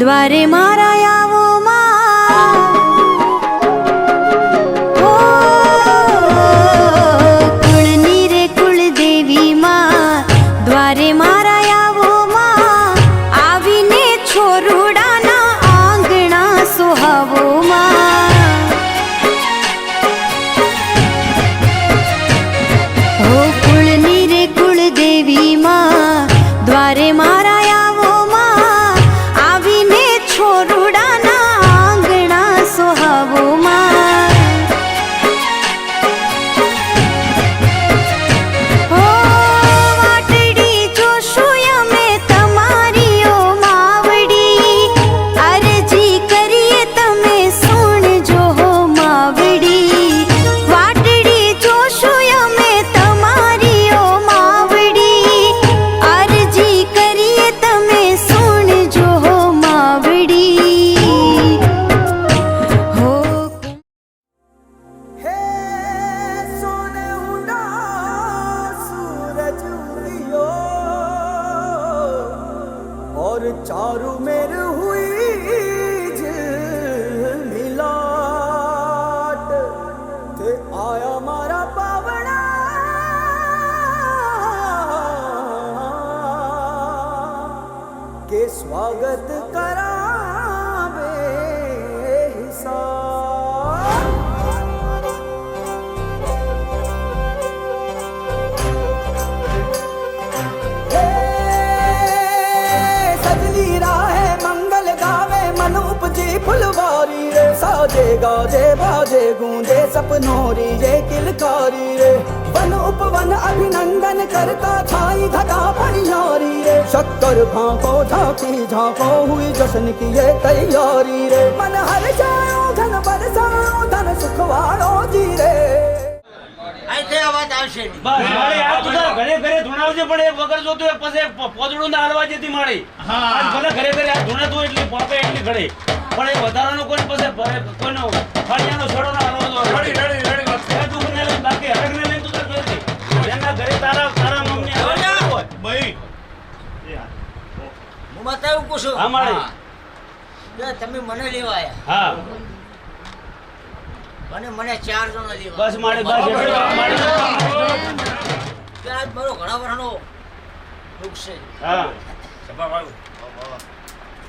દ્વારે મારા આવો માં, કુળની રે કુળદેવી માં, દ્વારે મારા આવો માં, આવીને છોરુડાના આંગણા સુહાવો માં. હો કુળની રે કુળદેવી માં, દ્વારે મારા चारू मेर हुई मिलाट ते आया मारा पावना के स्वागत करावे हिसाब. फुलवारी रे साजे गाजे बाजे गूंजे सपनोरी रे किलकारी रे वन उपवन अभिनंदन करता छाई घटा फनियारी रे शक्कर भांको झांकी झांको हुई जश्न की ये तैयारी रे मन हर जाओ धन बरसाओ धन सुखवाड़ो जी रे. આઈ આવાજ આવશે બસ મારે આ તો ઘરે ઘરે ધૂણાવજે પણ એક વગર જોતો એક પછી પોદડું ના હાલવા જેતી મારી હા ભલે ઘરે ઘરે આ ધૂણે તો એટલી પાપે એટલી ઘડે પણ એ વધારાનો કોઈ પછી કોઈનો ફળિયાનો છોડો ના હાલવા દો રડી રડી રડી વાત છે તું મને લઈ બાકી હરગને લઈ તું તો જોતી એના ઘરે તારા મમ્મી આવે હોય ભાઈ હું બતાવું કુશું હા મારી જો તમે મને લેવા આયા હા મને 4 જણા લેવા બસ મારી બસ આજ મારો ઘણા વર્ષનો દુઃખ છે હા સભા વાળું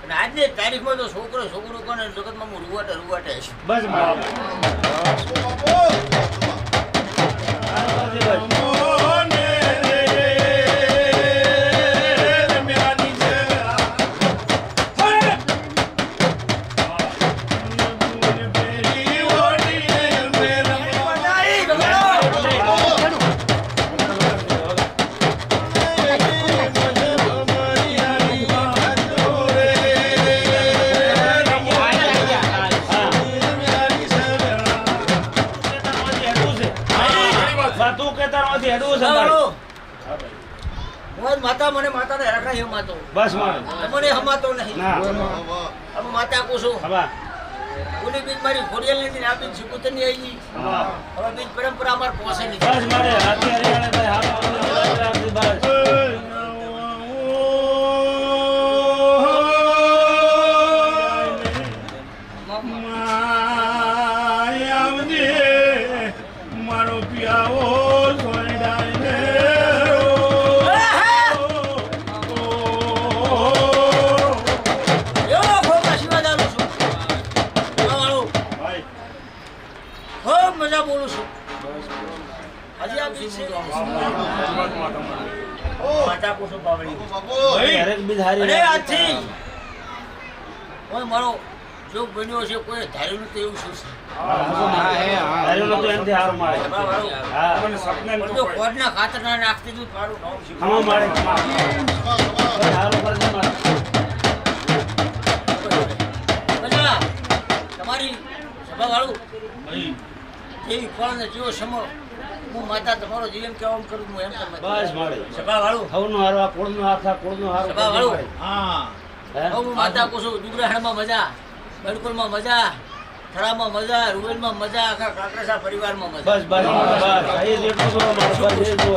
અને આજની તારીખમાં તો છોકરો કોને જગતમાં હું રૂવાટે છે બસ મારી માતા મને માતાને રાખા હે માતો બસ મારે મને હમાતો નહીં ના હવે માતા કુશું હવા ઓલી બીજ મારી ખોડિયાલ ની આપી સુકુતની આવી હવે બીજ પરંપરા અમાર પોસે નહીં બસ મારે હાથી હરિયાણે ભાઈ હાથ બસ મારો પિયાવો બોલું છું હજી આ બીજ છે માતા કુશું બાવળી ભાઈ હરેક બીજ હારી અરે આજથી કોઈ મારો જોગ બન્યો છે કોઈ ધાર્યું તો એવું શું છે હારું નતો એમથી હારું મારે હા મને સપને તો કોડના ખાતર ના નાખતી તું મારું નામ છે ખમા મારે હારું કરજે મારે બધા તમારી સભા વાળું એવી કોણને જીવો સમો હું માતા તમારો જીવન કેમ કરું હું એમ તમને બસ મારે સભા વાળું હવનું હારું આ કોળનું આખા કોળનું હારું સભા વાળું હા હું માતા કુશું દુગરાહામાં મજા બડકોલમાં મજા થરામાં મજા રૂવેલમાં મજા આખા કાકરેસા પરિવારમાં મજા બસ બસ બસ એ જેટલું જો મારે બસ એ જો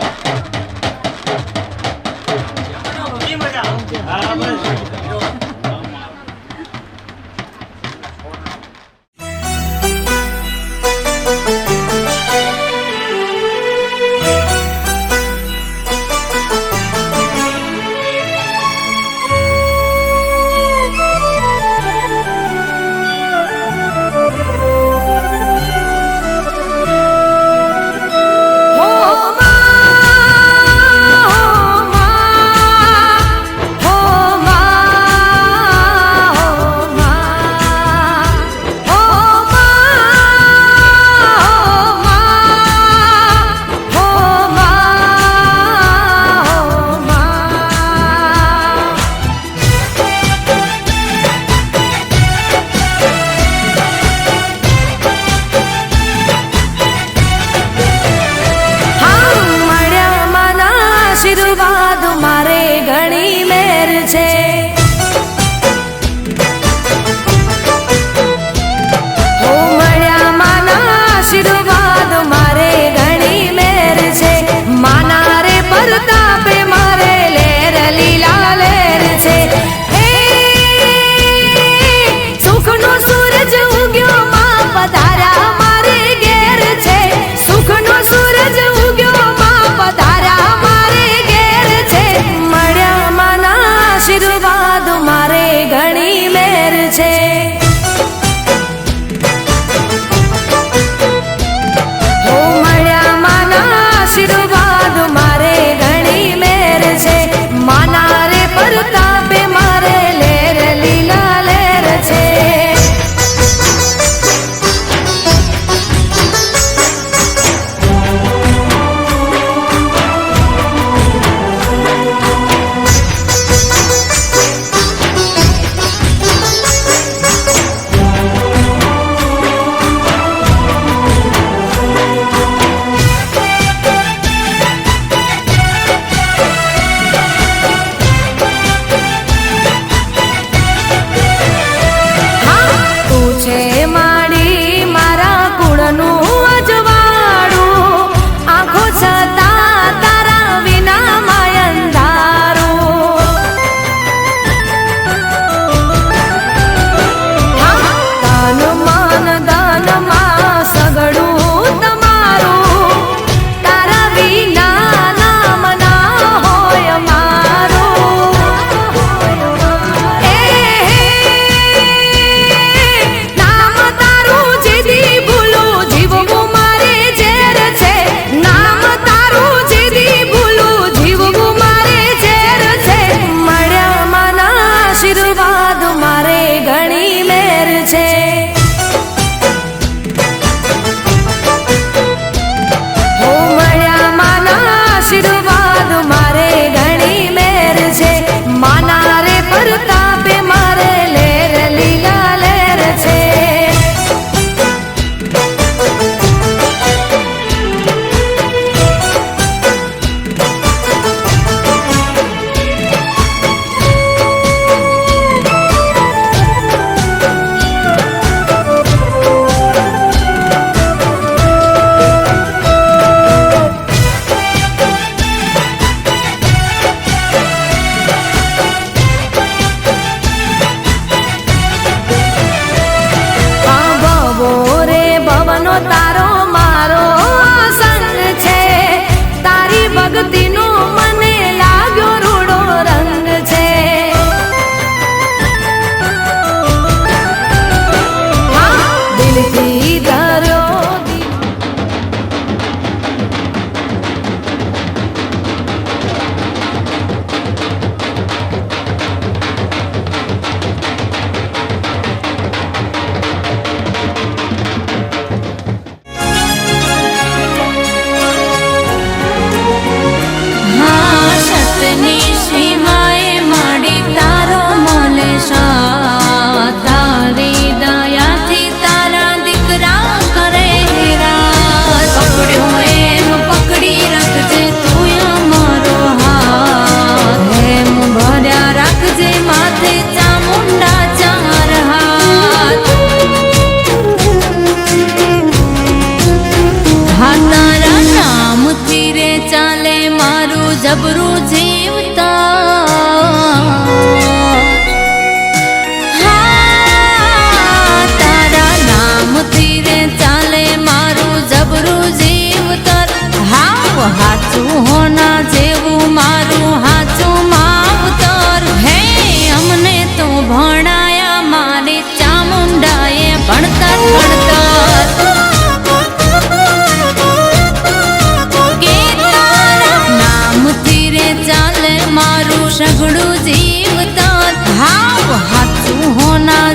બધી મજા હા બસ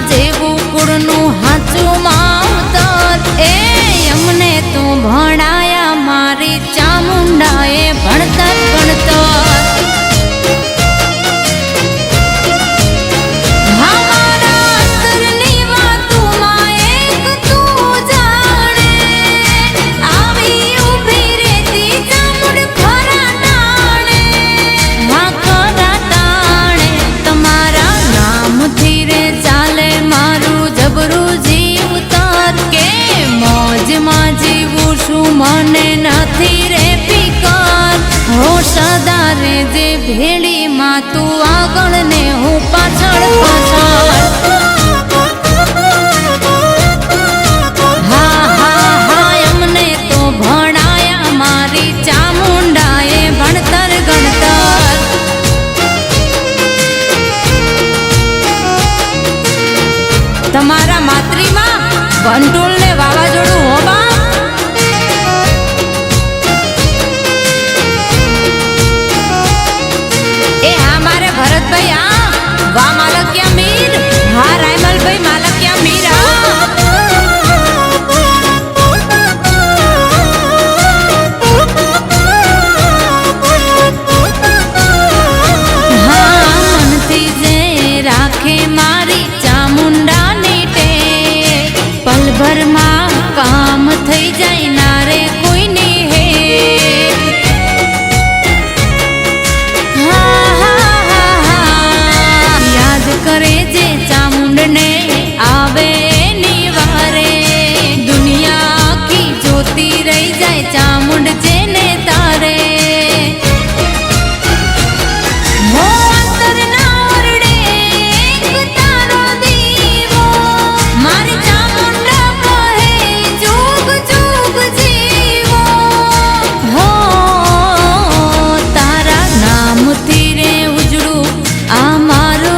જેવું કુળનું હાચું માવતર એ અમને તો ભણાયા મારી ચામુંડાએ ભણતર ભણતર મને નથી રે ફિકર હો સદા રે જે ભેળી માં તું આગળ ને હું પાછળ પાછળ હા હા હા અમને તો ભણાયા મારી ચામુંડાએ ભણતર ગણતર તમારા માતૃમાં વંટોળ ને વાવાઝોડું હોવા ભરતભાઈ વાહ માલકિયા મીર હા રાયમલભાઈ માલકિયા મીર હા મનથી જે રાખે મારી ચામુંડાની ટે પલભરમાં કામ થઈ જાય ના રે કોઈની હે કરે જે ચામુંડને આવે નિવારે દુનિયા આખી જોતી રહી જાય ચામુંડ જેને તારે હો અંતરના ઓરડે એક તારો દીવો મારી ચામુંડા કહે જુગ જુગ જીવો હો તારા નામથી રે ઉજળું આ મારો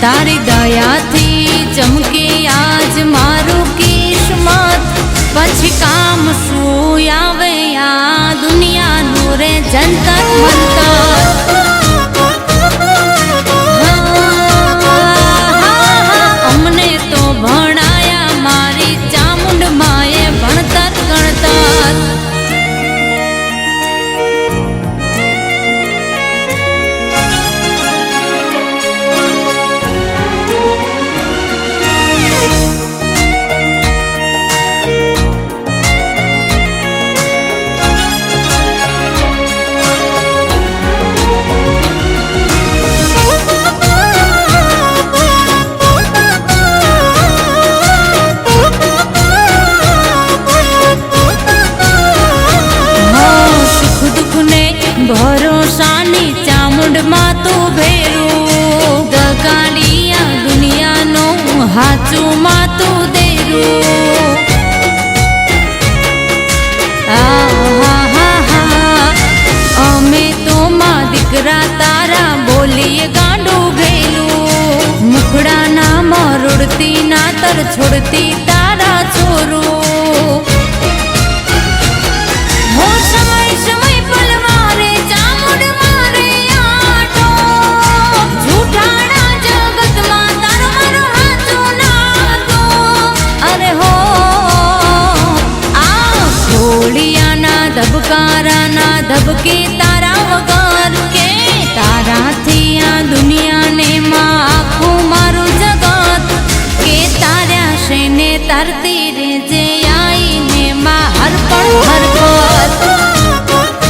તારી દયાથી ચમકે આજ મારું કિસ્મત પછી કામ શું આવે આ દુનિયાનું રે જંતર મંતર અમને તો ભણાયા મારી ચામુંડ માએ ભણતર ગણતર ભરોસાની ચામુંડમાં તું ભેરું દગાડિયા દુનિયાનો હાચું માં તું દેરું અમે તો માં દીકરા તારા બોલીએ ગાંડું ગયેલું મુખડાના મરોડતી ના તર છોડતી તારા છોરું હો સમય સમય પલવારે ચામુંડ મારે આટો જૂઠાણા જગતમાં તારો મારો હાચો નાતો અરે હો આ ઘોડિયાના ધબકારાના ધબકે તારા વગર કે તારાથી આ દુનિયાને માં આખું મારું જગત કે તાર્યા છે ને તરતી રે જે આઈને માં હરપળ હરપળ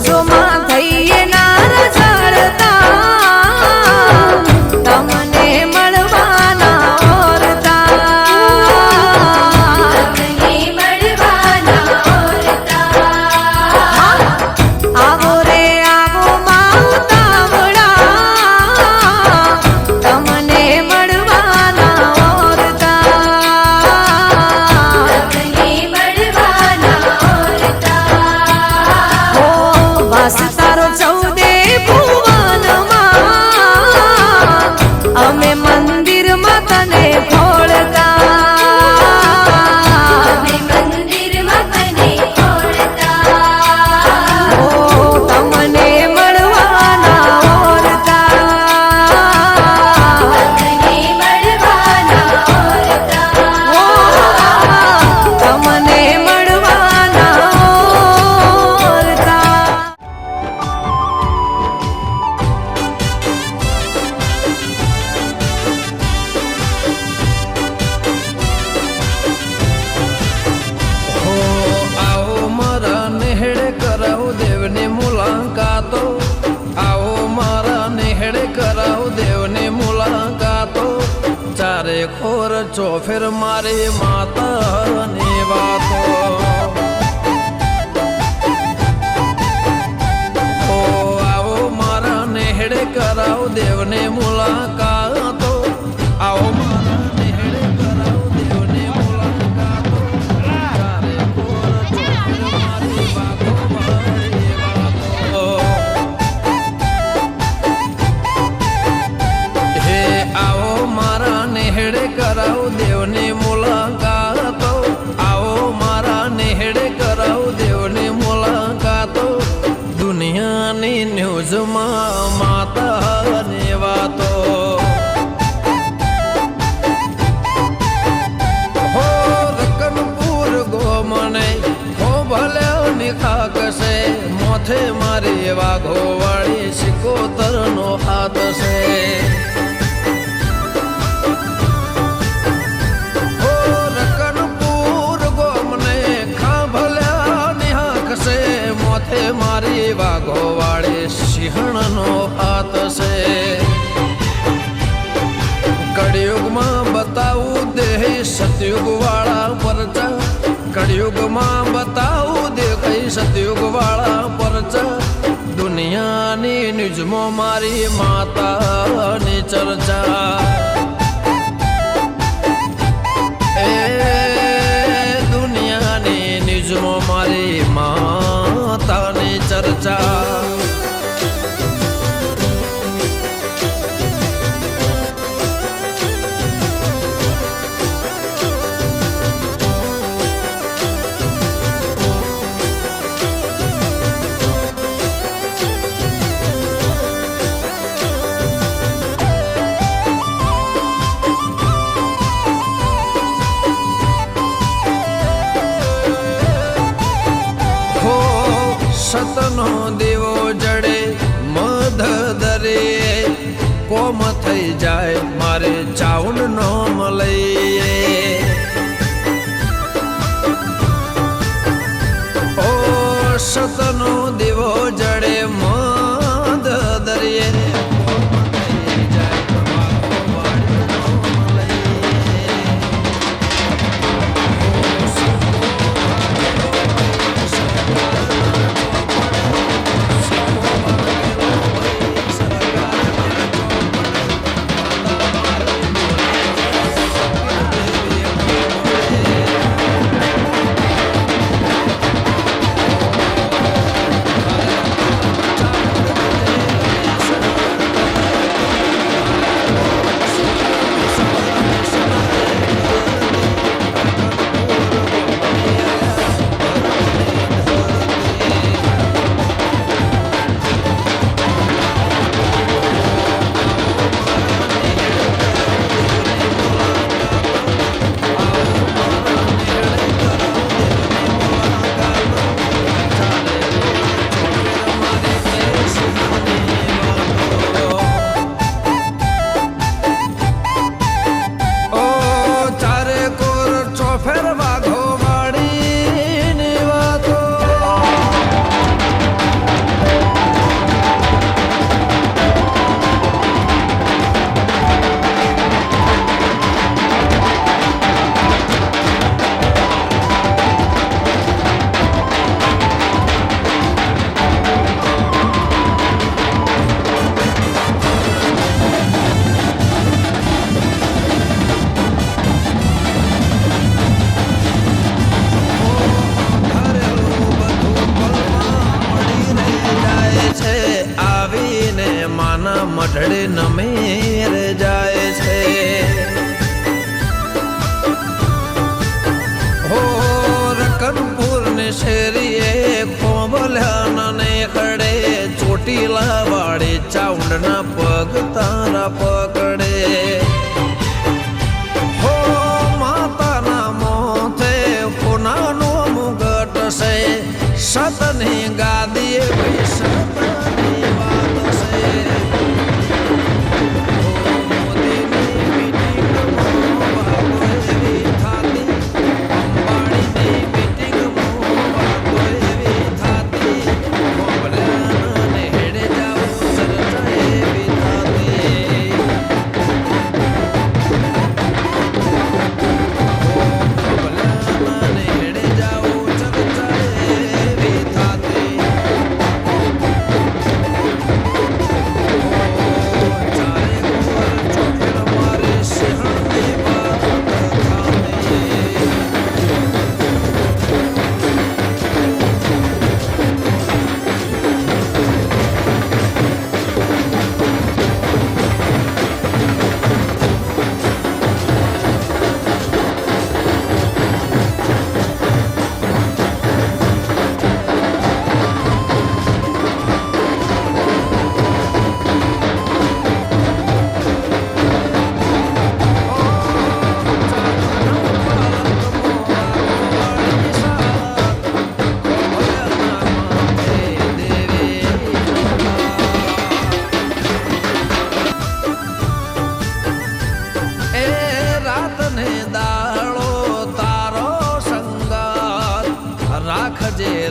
જોજોમાં થઈએ નાર ઝાડતા તમને મળવાના ઓરતા તમને મળવાના ઓરતા આવો રે આવો માવતાવડા તમને મળવાના ઓરતા તમને મળવાના ઓરતા ઓ વાસ તારો ચૌદે ભુવનમાં અમે મંદિરમાં તને ખોળતા અમે મંદિરમાં તને ખોળતા ઓ તમને મળવાના ઓરતા તમને મળવાના ઓરતા ઓ તમને મળવાના ઓરતા હો આવો મારા નેહડે કરાવો દેવની મુલાકાતો આવો મારા નેહડે કરાવો દેવની મુલાકાતો ચારે ખોર ચોફેર મારી માતાની વાતો હો આવો મારા નેહડે કરાવો દેવની મુલાકાતો આવો મારા નેહડે કરાવો દેવની મુલાકાતો ચારે ખોર ચોફેર મારી વાતો મારી વાતો હે આવો મારા નેહડે કરાવો દેવની મુલાકાતો આવો મારા નેહડે કરાવો દેવની મુલાકાતો દુનિયાની ન્યૂઝમાં માતાની વાતો હો રકનપુર ગોમને હો ભલ્યાની ખાક છે મોથે મારી વાઘો વાળી સિકોતરનો હાથ છે હો રકનપુર ગોમને ખા ભલ્યાની હાક છે મોથે મારી વાઘો વાળી સિંહણનો હાથ છે કળિયુગમાં બતાવું દેહ સતયુગ વાળા પરચા કળિયુગમાં બતાવું દેહ સતયુગ વાળા પરચા દુનિયાની ન્યૂઝમાં મારી માતાની ચર્ચા એ દુનિયાની ન્યૂઝમાં મારી માતાની ચર્ચા હો સતનો દેવો જડે મધ દરે કોમ થઈ જાય મારે ચાઉન નો મળે ઓ સતનો દેવો જડે મધ દરિયે કોમ થઈ જાય વાઘો વાળી નો મળે ધડે નમેર જાય છે હો રકનપુર ને શેરીએ ખોબલ્યા ને ખડે ચોટીલા વાળે ચાઉંડના પગ તારા પકડે હો માતાના મોથે કોનાનો મુગટ છે સતની ગાદીએ ભાઈ સતની વાત છે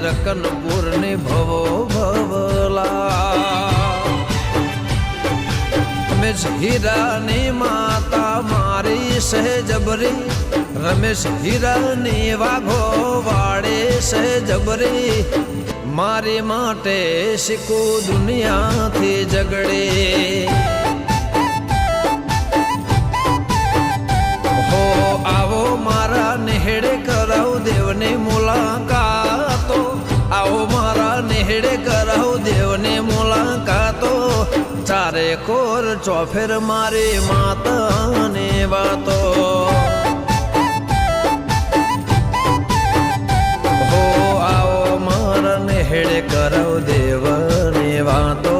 રકનપુર ને ભવો ભવલા રમેશ હીરાની માતા મારી સહેજબરી રમેશ હીરાની વાઘો વાળે સહેજબરી મારી માટે શીખું દુનિયાથી ઝગડે હો આવો મારા નેહડે કરાવ દેવને મુલાકાતો આવો મારા નેહડે કરાવ દેવને મુલાકાતો ચારે કોર ચોફેર મારી માતાને વાતો હો આવો મારા નેહડે કરાવ દેવને વાતો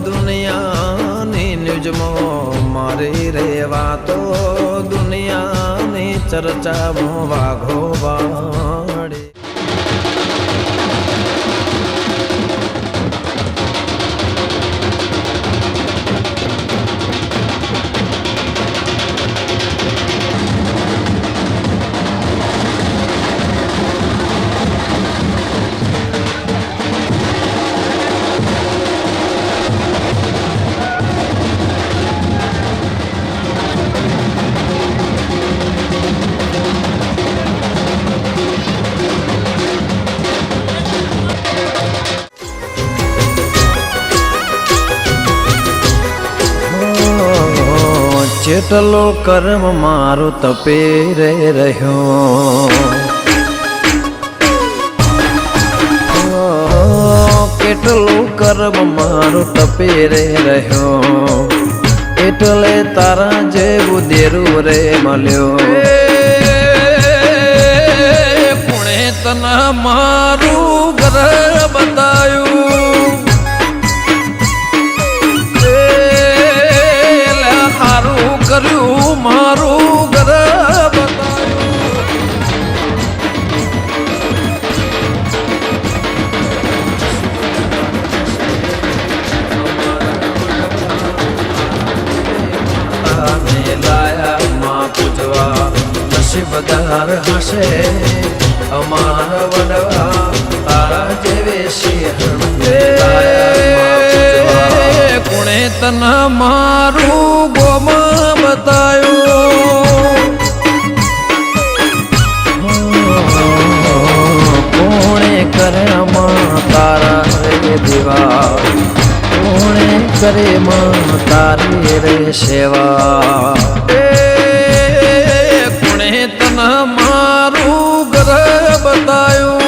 દુનિયાની ન્યૂઝમાં મારી રે વાતો દુનિયાની ચર્ચામાં વાઘો વાળે જેટલો કર્મ મારો તપે રે રહ્યો કેટલું કર્મ મારો તપે રે રહ્યો એટલે તારા જેવું દેરું રે મળ્યો પુણે તના મારું ઘર બતાયું કર્યું મારું ઘર બતાયું લાયા માં પૂજવા નસીબદાર હશે અમારા વડવા તારા જેવે કોણે તના મારું ગોમાં બતાયું કોણે કર્યામાં તારા રે દીવા કોણે કરે માં તારી રે સેવા કોણે તના મારું ઘર બતાયું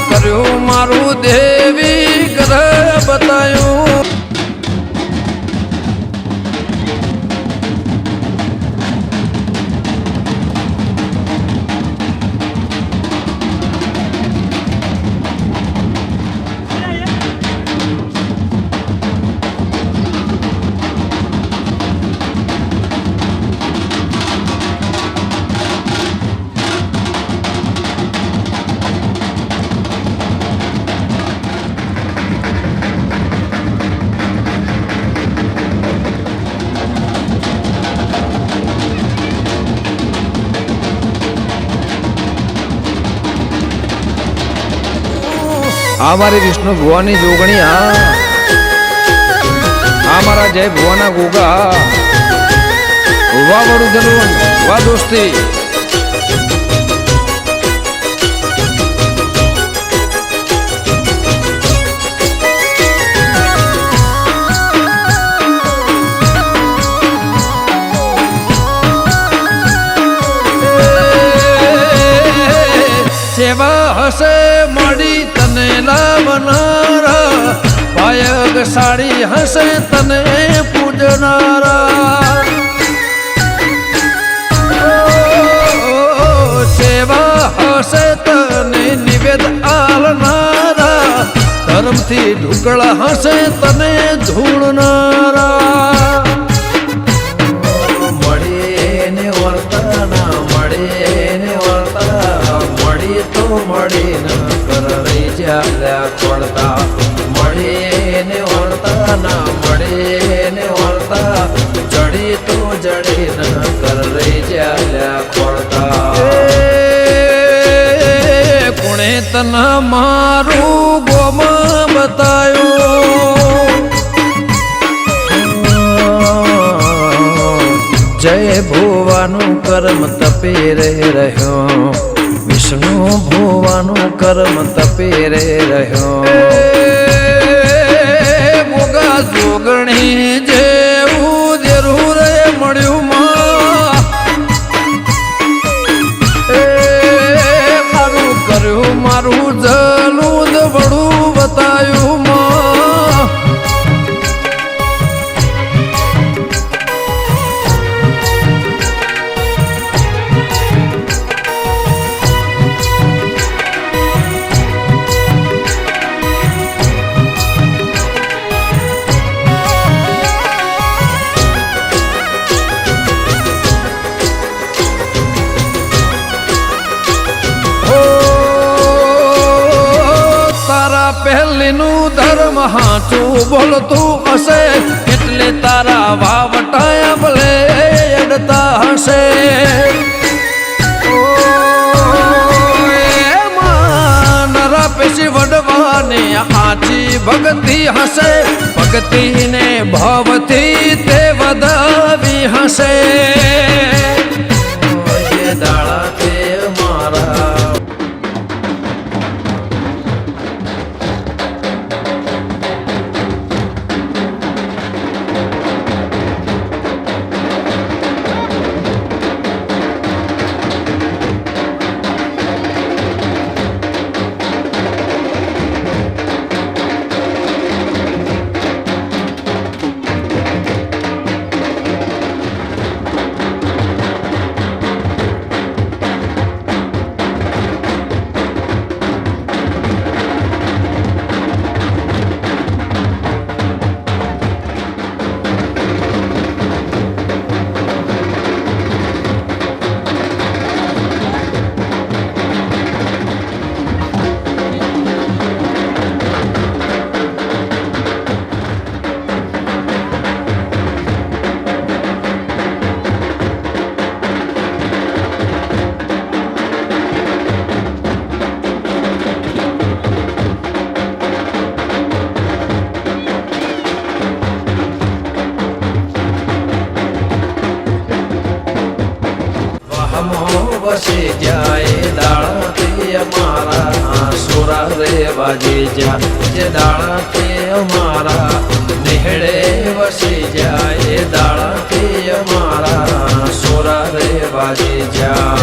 કર્યું મારું દેહ આ મારી વિષ્ણુ ભુવાની જોગણી આ મારા જય ભુવાના ગોગા વાહ વડું જલુન વાહ દોસ્તી સેવા હશે મળી તને લાવનારા પાયગ સાડી હશે તને પૂજનારા સેવા હશે તને નિવેદ આલનારા ધર્મથી ઢુકળા હશે તને ધૂળનારા મળીને વર્તાના મળીને વર્તા મળી તો મળી ન કર રહી જ્યાં પડતા મળીને વર્તા ના મળીને વર્તા જડી તો જડી ન કર રહી જ્યાં પડતા કોણે તને મારું ગોમાં બતાયું જય ભુવાનું કર્મ તપી રે રહ્યો વિષ્ણુ ભુવાનું કર્મ તપી રે રહ્યો મોગા જોગણી જેવું દેરું રે મળ્યું મારું કર્યું મારું જલું વડું બતાયું પહેલીનું ધર્મ હાચું બોલતું હશે એટલે તારા વાવટાયા ભલે અડતા હશે નરા પેશી વડવાને આચી ભક્તિ હશે ભક્તિને ભાવથી તે વધાવી હશે દાળા તે મારા વસી જાય દાળાથી અમારા સુરા રે વાજી જા જે દાળાથી અમારા નિહળે વસી જાય દાળાથી અમારા સુરા રે વાજી જા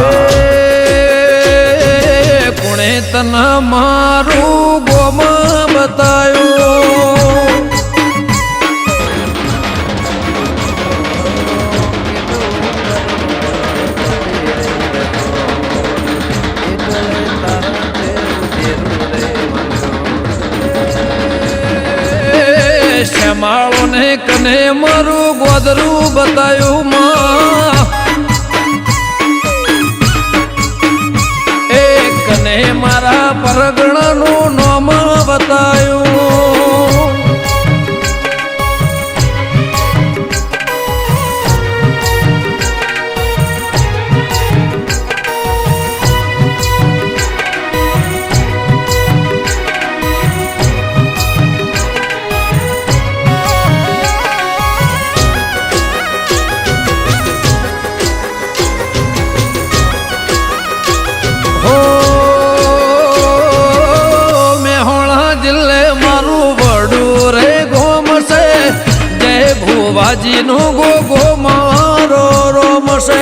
કોણે તને મારું ગોમાં બતાયું શ્યામાળો ને કને મારું ગોદરું બતાયું એ કને મારા પરગણાનું નામ બતાયું બાજીનો ગોગો મારો રોમશે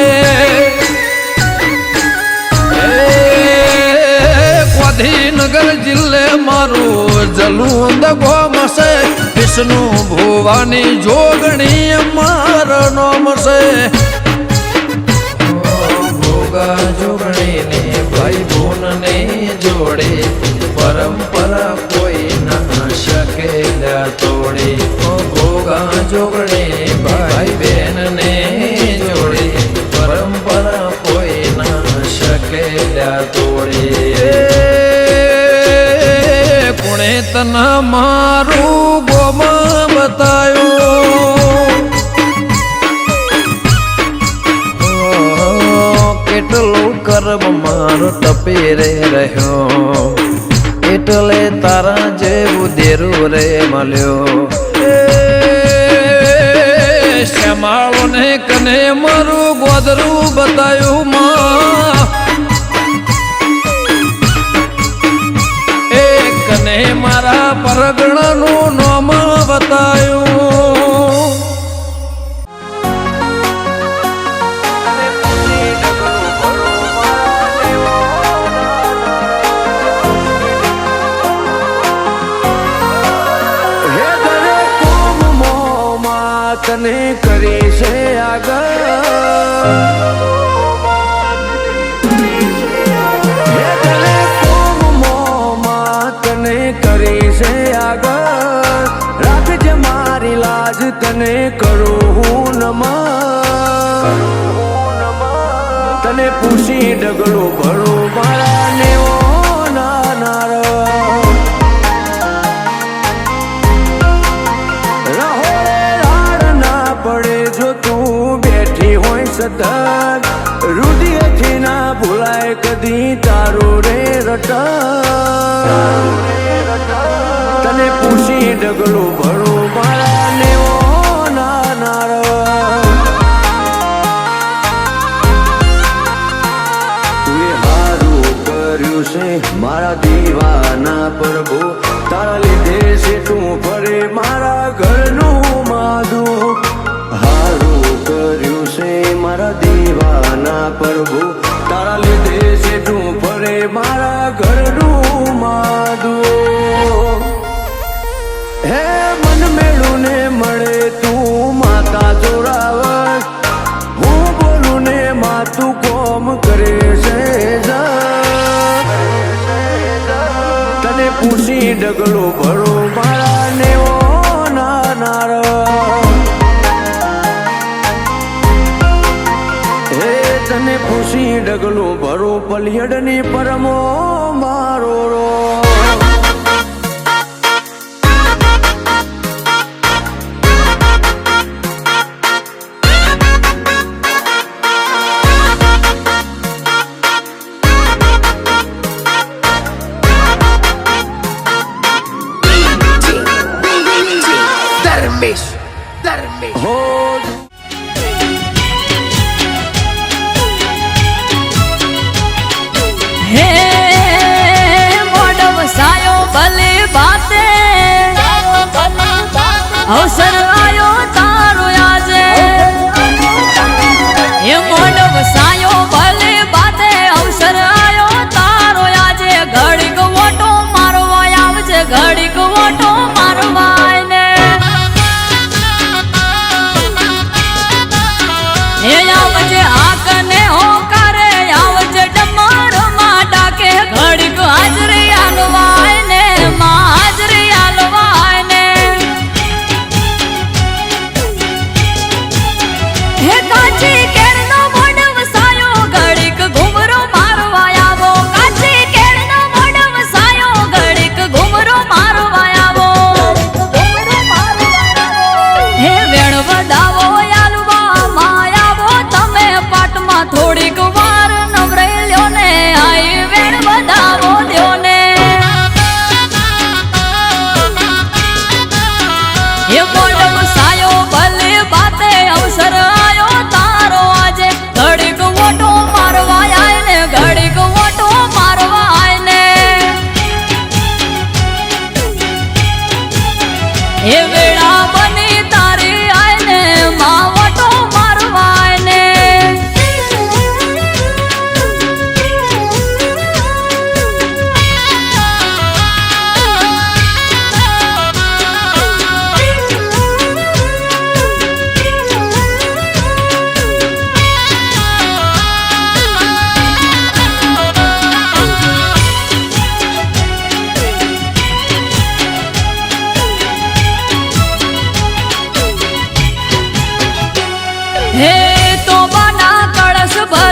ગાંધીનગર જિલ્લે મારું જલુંદ ગોમશે વિષ્ણુ ભુવાની જોગણી મારો નોમશે ભોગા જોગણીને ભાઈ બોનને જોડે પરંપરા કોઈ ના શકે તોડે ભોગા જોગણી ભાઈ બહેનને જોડે પરંપરા કોઈ ના શકે તોડે કોણે તને મારું ગોમાં બતાયું કેટલું કર્મ મારો ટપી રે રહ્યો એટલે તારા જેવું દેરું રે મળ્યો શ્યામાળો ને કને મારું ગોદરું બતાયું માં કને મારા પરગણાનું નામ બતાયું હે દરેક કોમમાં તને કરી છે આગળ રાખજે મારી લાજ તને કરું હું નમન તને પૂછી ડગલું ભરું મારા નેવો નાનાર રહો લાડ ના પડે જો તું બેઠી હોય સતત રુધિરથી ના ભૂલાય કદી તારું રે રટન તને પૂછી ડગલું ભરું મારા નેવો નાનાર તુએ હારું કર્યું છે મારા દીવાના પ્રભુ તારા લીધે છે તું ફરે મારા ઘરનું માધું હારું કર્યું છે મારા દીવાના પ્રભુ તારા લીધે છે તું ફરે મારા ઘરનું માધું હે મન મેળું ને મળે તું માતા જોરાવર હું બોલું ને માતું કોમ કરે છે તને પૂછી ડગલું ભરું મારા નેવો નાનાર હે તને પૂછી ડગલું ભરું પલિયડની પરમો મારો રો હે મોડો વસાયો ભલે બાતે અવસર આયો તારો આજે હે મોડો વસાયો ભલે બાતે અવસર આયો તારો આજે ઘડીક ઓટો મારવા આવજે ઘડીક ઓટો મારવા ને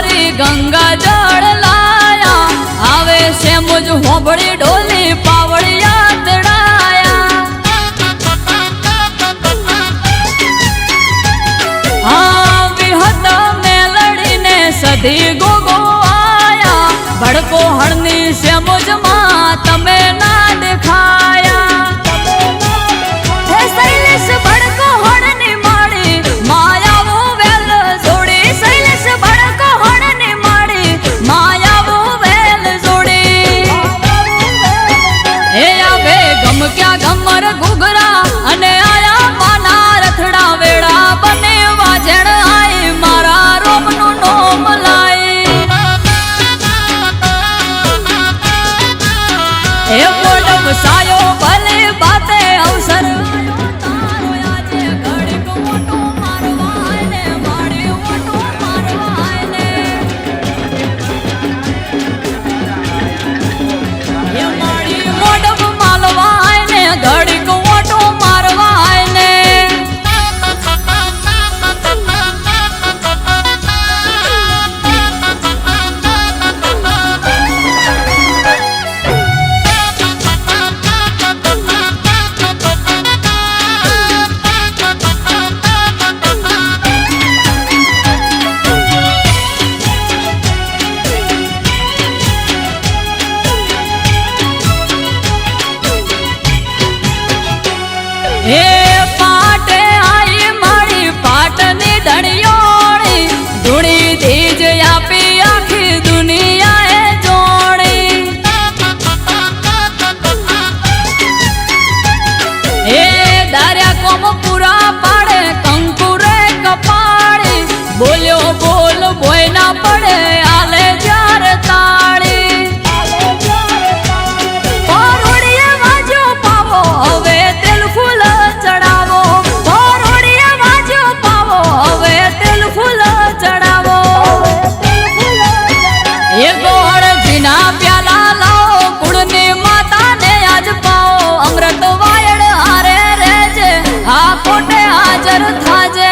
ભરી ગંગા જળ લાયા આવે છે મુજ હોબળી ઢોલી પાવડિયા તડાયા હા વિહત મેલડીને સધી ગોગો આયા ભડકો હળની છે મુજમાં તમે ના દેખાયા હે શૈલેષ ભડકો હળની માળી માયાવો વેલ જોડી શૈલેષ ભડકો હળની માળી માયાવો વેલ જોડી હે આવે ગમ ક્યાં ગમર ઘૂઘરા અને આયા માના રથડા વેળા બને વાજણ આઈ મારા રોમનું નોમ લાઈ હે પોડમ સાયો ભલે બાતે અવસર તારો આજે ઘડીક ઓટો મારવાય ને માડી ઓટો મારવાય ને હે માડી મોડમ માલવાય ને ઘડીક ઓટો મારવાય ને હે પાટે આઈ મારી પાટની ધણિયોળી ધૂણી ધીજ આપી આખી દુનિયાએ જોડી હે દાર્યા કોમ પૂરા પાડે કંકુરે કપાળી બોલ્યો બોલ બોય ના પડે આલે જ્યારે તાળી પરોડીએ વાજો પાવો હવે તેલ ફૂલ ચડાવો પરોડીએ વાજો પાવો હવે તેલ ફૂલ ચડાવો એ ગોળ જીના પ્યાલા લાવો કુળની માતાને આજ પાવો અમૃત વાયડ હારે રેજે આ કોટે હાજર થાજે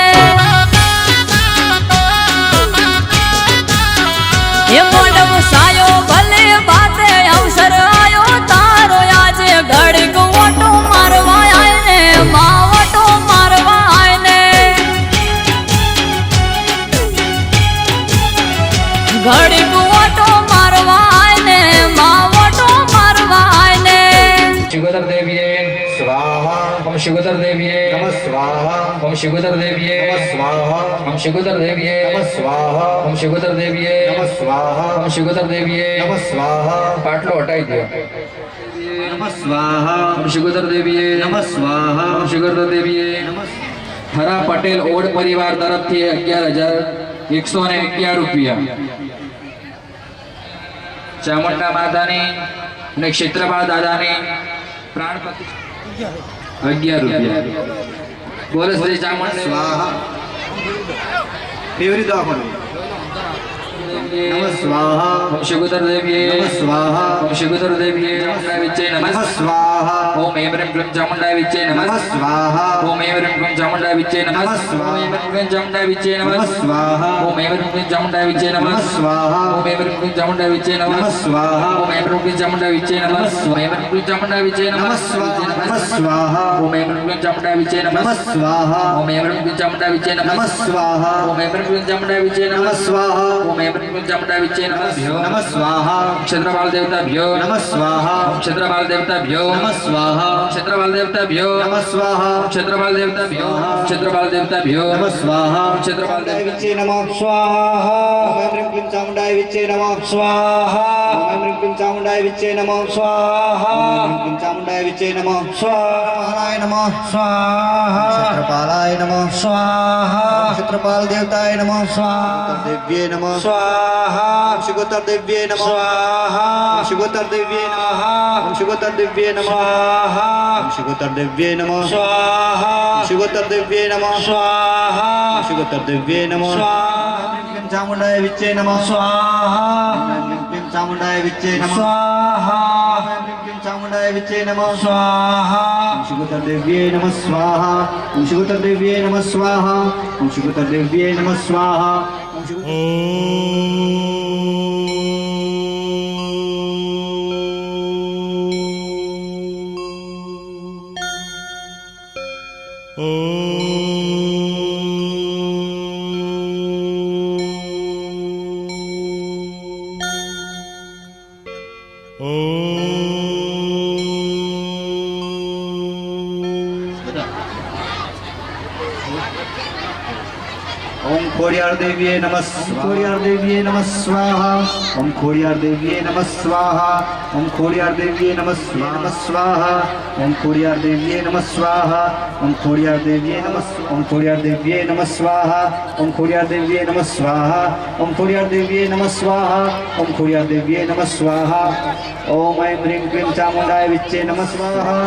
એ મોડમ સાયો ભલે બાતે અવસર આયો તારો આજે ઘડીક ઓટો મારવાય ને માં ઓટો મારવાય ને ઘડીક ઓટો મારવાય ને માં ઓટો મારવાય ને शिवोदर देवीये स्वाहा ओम शिवोदर देवीये नमः स्वाहा ओम शिवोदर देवीये नमः स्वाहा ओम शिवोदर देवीये नमः स्वाहा ओम शिवोदर देवीये नमः स्वाहा ओम शिवोदर देवीये नमः स्वाहा पाटलो हटाई दियो नमः स्वाहा ओम शिवोदर देवीये नमः स्वाहा ओम शिवोदर देवीये नमः हरा पटेल ओड परिवार तरफथी 11,111 रुपया चामुंडा मातानी અને ક્ષેત્રપાળ દાદાને પ્રાણ પ્રતિષ્ઠા 11 રૂપિયા બોલે શ્રી ચામુંડ સ્વાહા ફેવરી દવા કરો નમઃ સ્વાહા ઓમ શિવોદર દેવીએ નમઃ સ્વાહા ઓમ શિવોદર દેવીએ ચામુંડાય વિચે નમઃ સ્વાહા ઓમ એમ રેમ ક્લીમ ચામુંડાય વિચે નમઃ સ્વાહા ઓમ એમ રેમ ક્લીમ ચામુંડાય વિચે નમઃ સ્વાહા ઓમ એમ રેમ ક્લીમ ચામુંડાય વિચે નમઃ સ્વાહા ઓમ એમ રેમ ક્લીમ ચામુંડાય વિચે નમઃ સ્વાહા ઓમ એમ રેમ ક્લીમ ચામુંડાય વિચે નમઃ સ્વાહા ઓમ એમ રેમ ક્લીમ ચામુંડાય વિચે નમઃ સ્વાહા ઓમ એમ રેમ ક્લીમ ચામુંડાય વિચે નમઃ સ્વાહા ઓમ એમ રેમ ક્લીમ ચામુંડાય વિચે નમઃ સ્વાહા ઓમ એમ રેમ ક્લીમ ચામુંડાય વિચે નમઃ સ્વાહા ઓમ એમ રેમ ક્લીમ ચામુંડાય વિચે નમઃ સ્વાહા ઓમ એમ રેમ ક્લીમ ચામુંડાય વિચે નમઃ સ્વાહા ક્ષેત્રપાલ દેવતાભ્યો નમઃ સ્વાહા ક્ષેત્રપાલ દેવતાભ્યો નમઃ સ્વાહા ક્ષેત્રપાલ દેવતાભ્યો નમઃ સ્વાહા ક્ષેત્રપાલ દેવતાભ્યો ક્ષેત્રપાલ દેવતાભ્યો નમઃ સ્વાહા ક્ષેત્રપાલ વિચે નમઃ સ્વાહા ઓમ એમ ક્લીમ ચામુંડાય વિચે નમઃ સ્વાહા ઓમ એમ ક્લીમ ચામુંડાય વિચે નમઃ સ્વાહા ઓમ ક્લીમ ચામુંડાય વિચે નમઃ સ્વાહાય નમઃ સ્વાહા ક્ષેત્રપાલાય નમઃ સ્વાહા ક્ષેત્રપાલ દેવતાય નમઃ સ્વાહા દેવ્યે નમઃ સ્વાહા શિગોતર દેવ્યે નમઃ સ્વાહા શિગોતર દેવ્યે નમઃ શિગોતર દેવ્યે નમઃ સ્વાહા શિગોતર દેવ્યે નમઃ સ્વાહા શિગોતર દેવ્યે નમઃ સ્વાહા શિગોતર દેવ્યે નમઃ સ્વાહા ચામુંડાય વિચે નમઃ સ્વાહા ચામુંડાય વિચે નમઃ સ્વાહા ચામુંડાય વિચે નમઃ સ્વાહા શિગોતર દેવ્યે નમઃ સ્વાહા શિગોતર દેવ્યે નમઃ સ્વાહા શિગોતર દેવ્યે નમઃ સ્વાહા ओम श्री ओम खोड़ियार देवीये नमः खोड़ियार देवीये नमः स्वाहा ओम खोड़ियार देवीये नमः स्वाहा ओम खोड़ियार देवीये नमः स्वाहा ओम खोड़ियार देवीये नमः स्वाहा ओम खोड़ियार देवीये नमः ओम खोड़ियार देवीये नमः स्वाहा ओम खोड़ियार देवीये नमः स्वाहा ओम खोड़ियार देवीये नमः स्वाहा ओम खोड़ियार देवीये नमः स्वाहा ओम ऐं ह्रीं क्लीं चामुण्डाय विच्चे नमः स्वाहा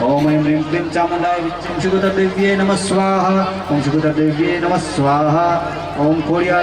ओम ऐं ह्रीं क्लीं चामुण्डाय विच्चे ओम श्रीगुतर देव्ये नमः स्वाहा ओम श्रीगुतर देव्ये नमः स्वाहा ओम खोड़ियार